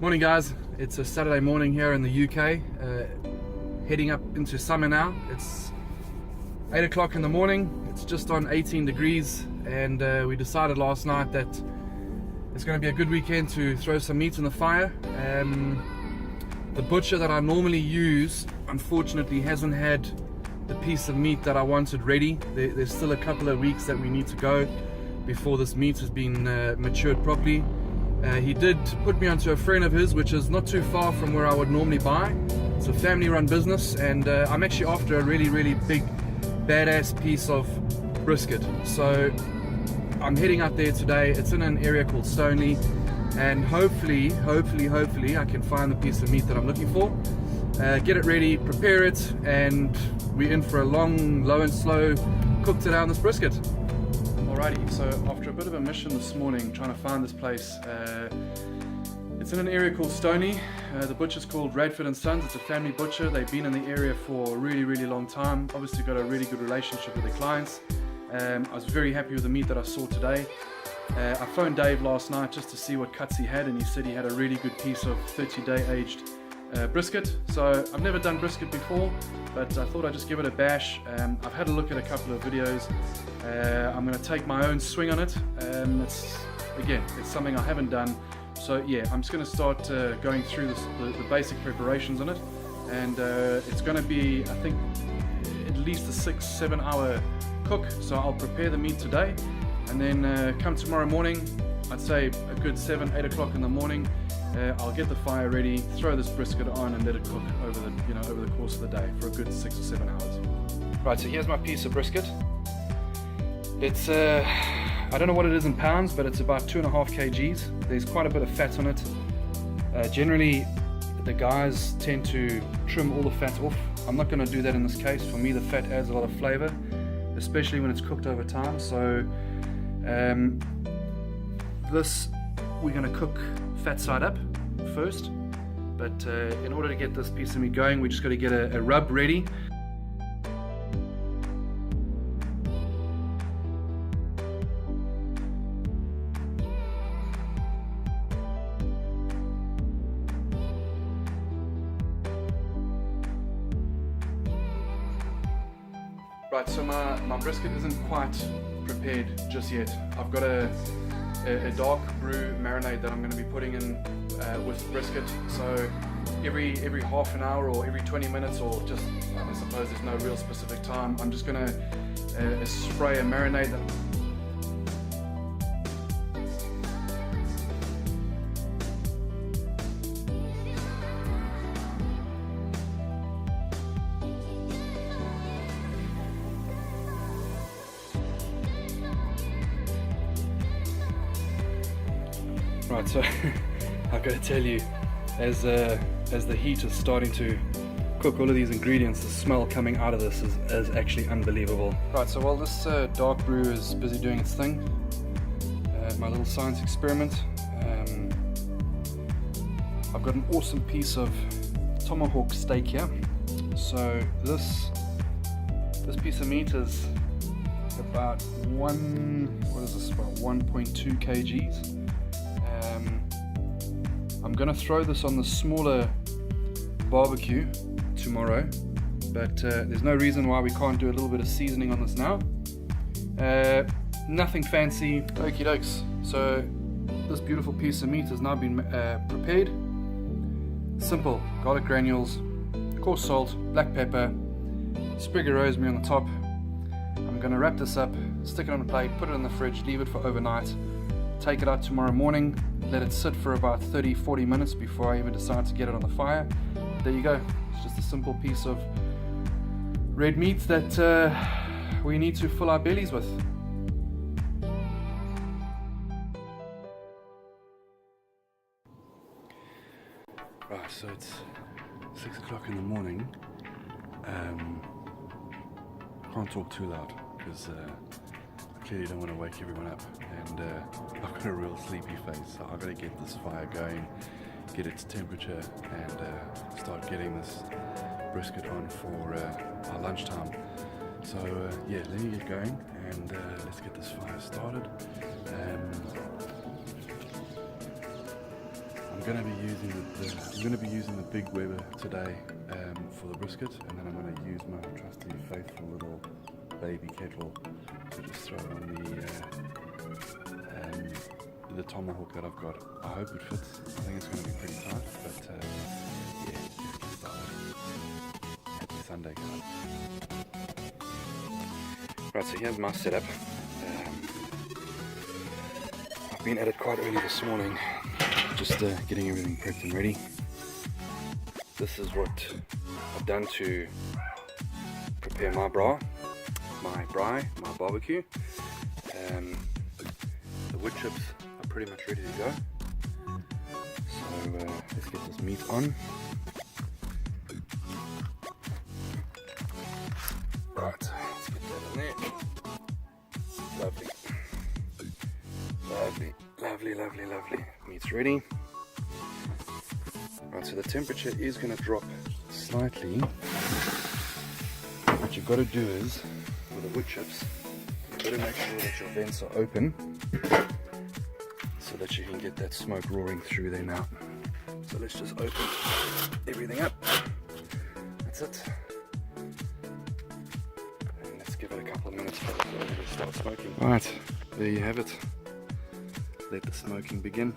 Morning guys, it's a Saturday morning here in the UK, heading up into summer now. It's 8 o'clock in the morning, it's just on 18 degrees, and we decided last night that it's going to be a good weekend to throw some meat in the fire. The butcher that I normally use unfortunately hasn't had the piece of meat that I wanted ready. There's still a couple of weeks that we need to go before this meat has been matured properly. He did put me onto a friend of his, which is not too far from where I would normally buy. It's a family run business, and I'm actually after a really big badass piece of brisket. So I'm heading out there today. It's in an area called Stoneleigh, and hopefully I can find the piece of meat that I'm looking for, get it ready, prepare it, and we're in for a long, low and slow cook today on this brisket. Alrighty, so after a bit of a mission this morning trying to find this place, it's in an area called Stoneleigh. The butcher's called Radford and Sons. It's a family butcher. They've been in the area for a really long time. Obviously got a really good relationship with their clients. I was very happy with the meat that I saw today. I phoned Dave last night just to see what cuts he had, and he said he had a really good piece of 30-day aged brisket. So I've never done brisket before, but I thought I'd just give it a bash. I've had a look at a couple of videos. I'm going to take my own swing on it. It's something I haven't done, so yeah, I'm just going to start going through the basic preparations on it, and it's going to be, I think, at least a 6-7 hour cook. So I'll prepare the meat today, and then come tomorrow morning, I'd say a good 7-8 o'clock in the morning, I'll get the fire ready, throw this brisket on, and let it cook over the course of the day for a good 6 or 7 hours. Right, so here's my piece of brisket. It's I don't know what it is in pounds, but it's about 2.5 kgs. There's quite a bit of fat on it. Generally, the guys tend to trim all the fat off. I'm not going to do that in this case. For me, the fat adds a lot of flavor, especially when it's cooked over time. So this we're going to cook fat side up first, but in order to get this piece of meat going, we just got to get a rub ready. Right, so my brisket isn't quite prepared just yet. I've got a dark brew marinade that I'm going to be putting in with brisket. So every half an hour or every 20 minutes, or just, I suppose there's no real specific time, I'm just going to spray a marinade that Right, so I've got to tell you, as the heat is starting to cook all of these ingredients, the smell coming out of this is actually unbelievable. Right, so while this dark brew is busy doing its thing, my little science experiment, I've got an awesome piece of tomahawk steak here. So this piece of meat is about about 1.2 kgs. I'm going to throw this on the smaller barbecue tomorrow, but there's no reason why we can't do a little bit of seasoning on this now. Nothing fancy, okie dokes. So this beautiful piece of meat has now been prepared. Simple garlic granules, coarse salt, black pepper, sprig of rosemary on the top. I'm going to wrap this up, stick it on a plate, put it in the fridge, leave it for overnight, take it out tomorrow morning, let it sit for about 30-40 minutes before I even decide to get it on the fire. There you go. It's just a simple piece of red meat that we need to fill our bellies with. Right, so it's 6 o'clock in the morning. Can't talk too loud because I clearly don't want to wake everyone up, and I've got a real sleepy face, so I've got to get this fire going, get its temperature, and start getting this brisket on for our lunchtime. So yeah, let me get going and let's get this fire started. I'm going to be using the big Weber today for the brisket, and then I'm going to use my trusty faithful little baby kettle to just throw on the tomahawk that I've got. I hope it fits. I think it's going to be pretty tight, but yeah, let's get started. Happy Sunday, guys. Right, so here's my setup. I've been at it quite early this morning, just getting everything prepped and ready. This is what I've done to prepare my braai, my barbecue. The wood chips are pretty much ready to go. So let's get this meat on. Right, let's get that in there. Lovely. Lovely. Meat's ready. Right, so the temperature is going to drop slightly. What you've got to do is, with the wood chips, you've got to make sure that your vents are open so that you can get that smoke roaring through there now. So let's just open everything up. That's it. And let's give it a couple of minutes before we start smoking. Alright, there you have it. Let the smoking begin.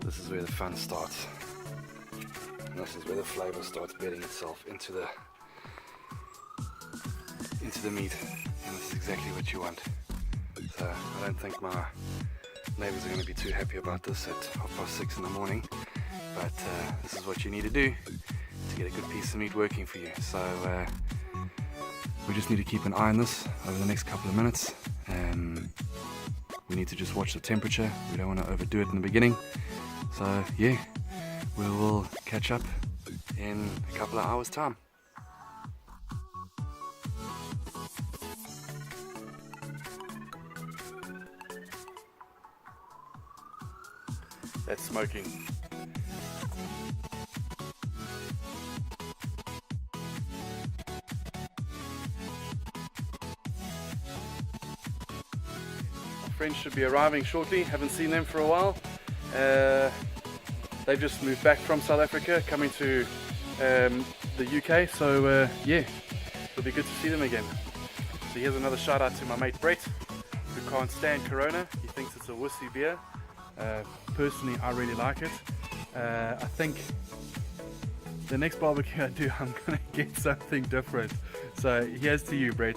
This is where the fun starts. And this is where the flavour starts bedding itself into the meat. And this is exactly what you want. So I don't think my neighbours are going to be too happy about this at 6:30 in the morning. But this is what you need to do to get a good piece of meat working for you. So we just need to keep an eye on this over the next couple of minutes. We need to just watch the temperature. We don't want to overdo it in the beginning. So yeah, we will catch up in a couple of hours time. That's smoking. Friends should be arriving shortly. Haven't seen them for a while. They've just moved back from South Africa, coming to the UK. So yeah, it'll be good to see them again. So here's another shout out to my mate Brett, who can't stand Corona. He thinks it's a wussy beer. Personally, I really like it. I think the next barbecue I do, I'm gonna get something different. So here's to you, Brett.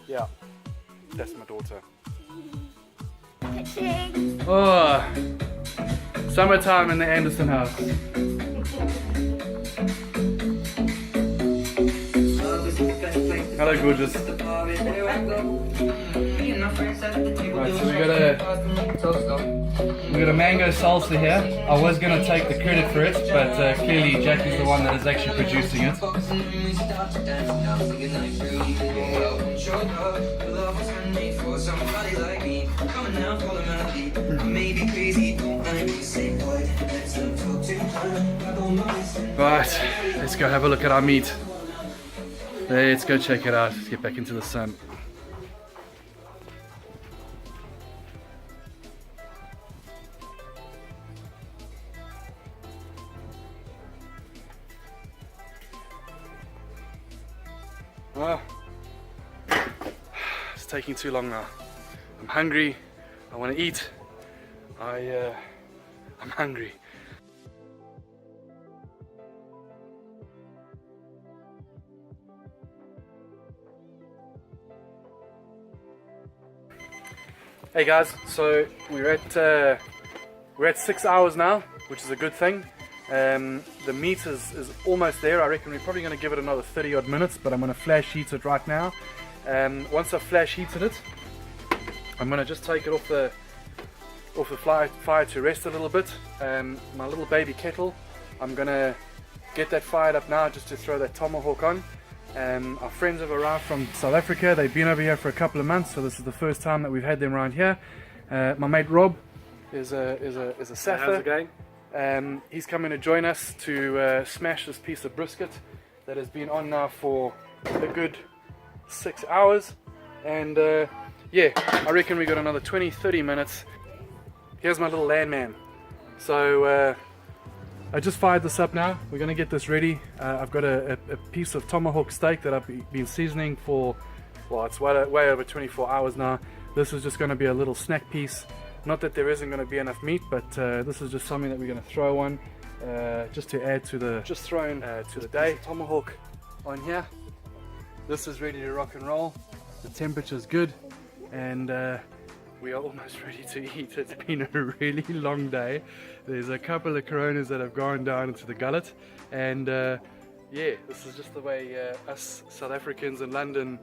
Yeah, that's my daughter. Oh, summertime in the Anderson house. Hello, gorgeous. Right, so we got a mango salsa here. I was gonna take the credit for it, but clearly Jackie's the one that is actually producing it. Right, let's go have a look at our meat. Let's go check it out. Let's get back into the sun. It's taking too long now. I'm hungry. I want to eat. I'm hungry. Hey guys, so we're at 6 hours now, which is a good thing. The meat is almost there. I reckon we're probably going to give it another 30 odd minutes, but I'm going to flash heat it right now. Once I've flash heated it, I'm going to just take it off the fire to rest a little bit. My little baby kettle, I'm going to get that fired up now just to throw that tomahawk on. Our friends have arrived from South Africa. They've been over here for a couple of months, so this is the first time that we've had them around here. My mate Rob is a Saffa. How's it going? He's coming to join us to smash this piece of brisket that has been on now for a good 6 hours, and yeah, I reckon we got another 20-30 minutes. Here's my little landman. So I just fired this up now. We're gonna get this ready. I've got a piece of tomahawk steak that I've been seasoning for, well, it's way over 24 hours now. This is just gonna be a little snack piece. Not that there isn't gonna be enough meat, but this is just something that we're gonna throw on just to add to the, just thrown to the day. Tomahawk on here. This is ready to rock and roll. The temperature's good, and we are almost ready to eat. It's been a really long day. There's a couple of Coronas that have gone down into the gullet, and yeah, this is just the way us South Africans in London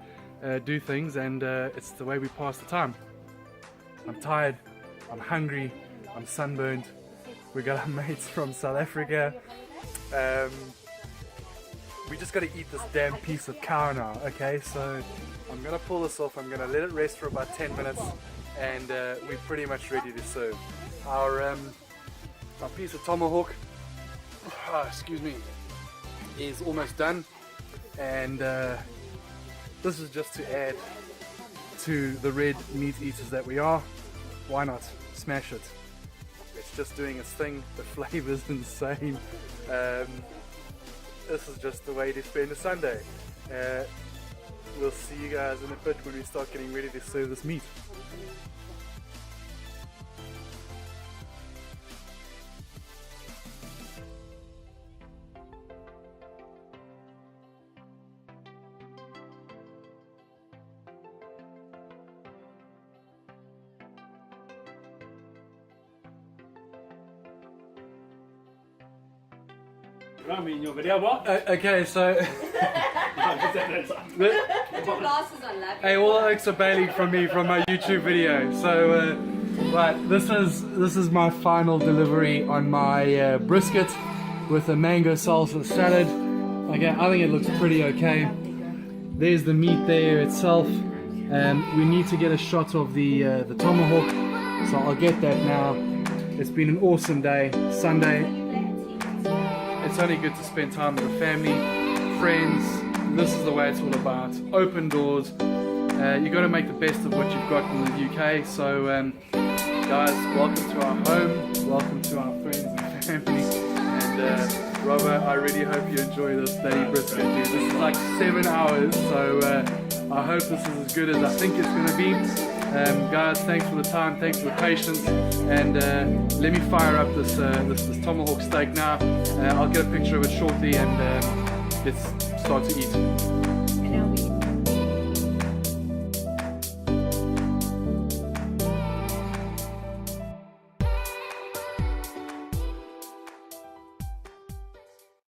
do things, and it's the way we pass the time. I'm tired, I'm hungry, I'm sunburned. We got our mates from South Africa. We just got to eat this damn piece of cow now, okay? So I'm gonna pull this off. I'm gonna let it rest for about 10 minutes, and we're pretty much ready to serve. Our piece of tomahawk, excuse me, is almost done, and this is just to add to the red meat eaters that we are. Why not smash it? It's just doing its thing. The flavor's insane. This is just the way to spend a Sunday. We'll see you guys in a bit when we start getting ready to serve this meat. Okay, so hey, all the oaks are bailing from me from my YouTube video. So right, this is my final delivery on my brisket with a mango salsa salad. Okay, I think it looks pretty okay. There's the meat there itself. We need to get a shot of the tomahawk, so I'll get that now. It's been an awesome day, Sunday. It's only good to spend time with the family, friends. This is the way it's all about. Open doors. You got to make the best of what you've got in the UK. So guys, welcome to our home. Welcome to our friends and family. And Robert, I really hope you enjoy this bloody brisket, dude. This is like 7 hours, so I hope this is as good as I think it's going to be. Guys, thanks for the time, thanks for the patience, and let me fire up this tomahawk steak now. I'll get a picture of it shortly, and let's start to eat.